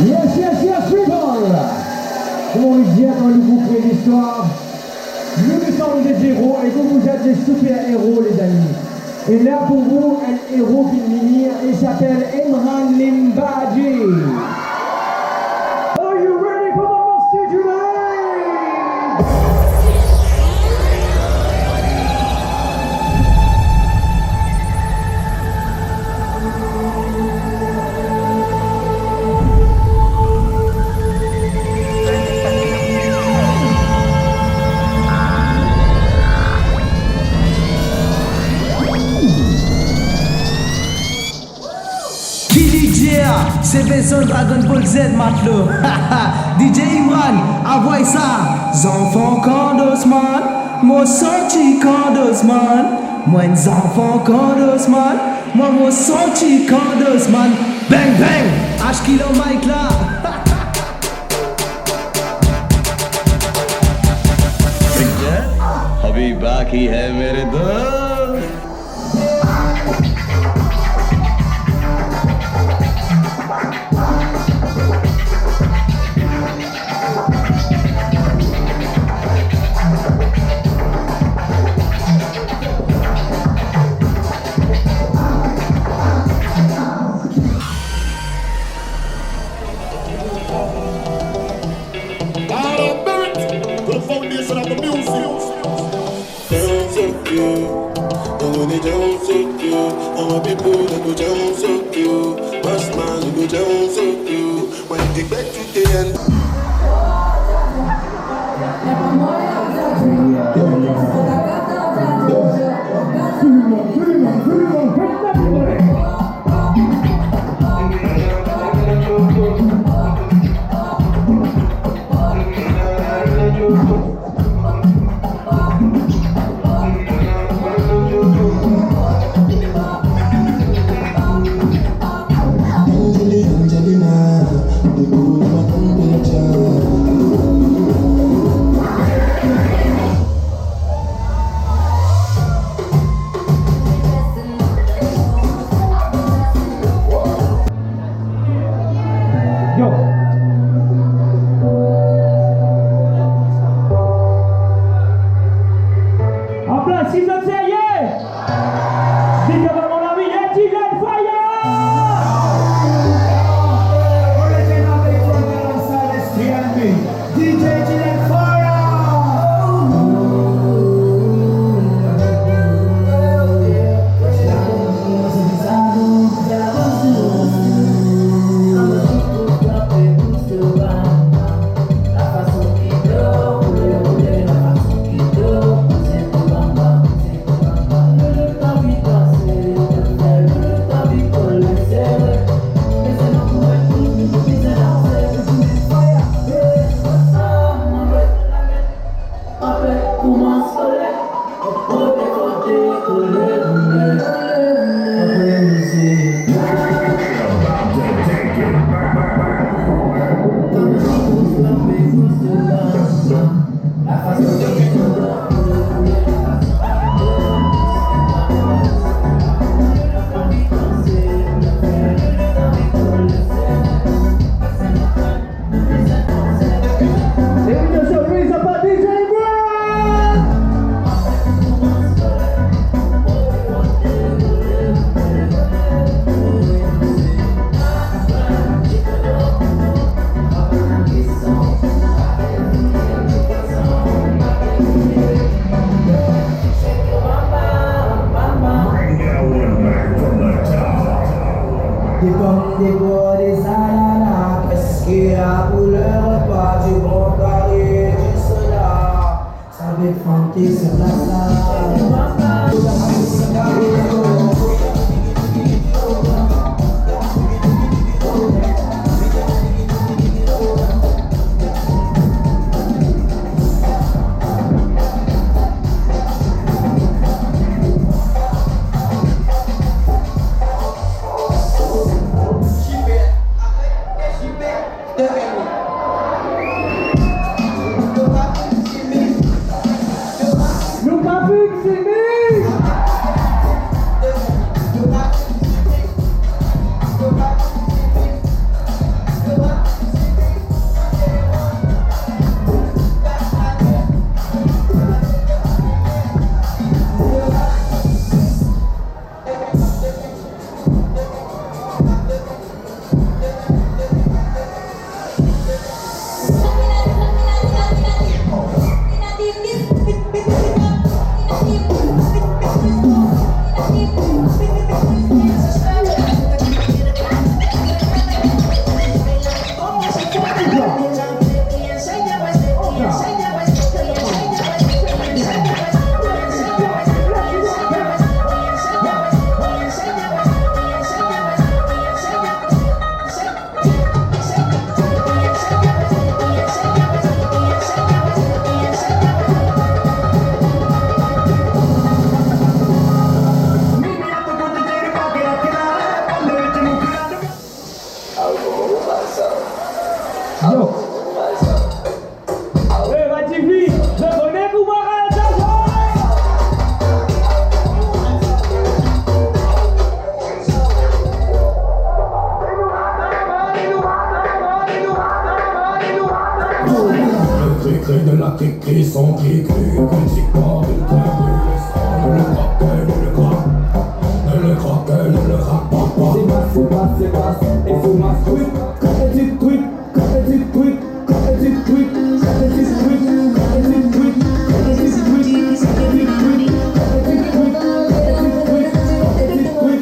Yes, yes, yes, people! Comme on le dit dans le groupe et l'histoire, nous sommes des héros et vous êtes des super-héros, les amis. Et là pour vous, un héros qui venir, il s'appelle Emran Limbaji. Are you ready for the message tonight? C'est Vincent Dragon Ball Z matelot. DJ Emran, envoie ça. Enfants condos man, moi sorti condos man. Moi enfants condos man, moi sorti condos man. Bang bang, H kilo mic là. अभी बाकी है मेरे दोस्त qui sont qui critique pas le coin le cocktail, le crack, le cocktail, le crack, papa. C'est basse, et c'est ma tweet. Quand elle dit tweet, quand elle dit tweet, quand elle dit tweet, quand elle dit tweet, quand elle dit tweet, quand elle dit tweet, quand elle dit tweet, quand elle dit tweet, quand elle dit tweet, quand elle dit tweet.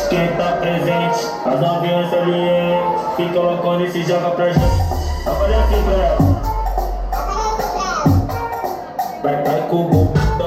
Quem tá presente, as novinhas ali, que colocou nesse joga pra gente. Olha aqui, velho. Vai com o bumbum.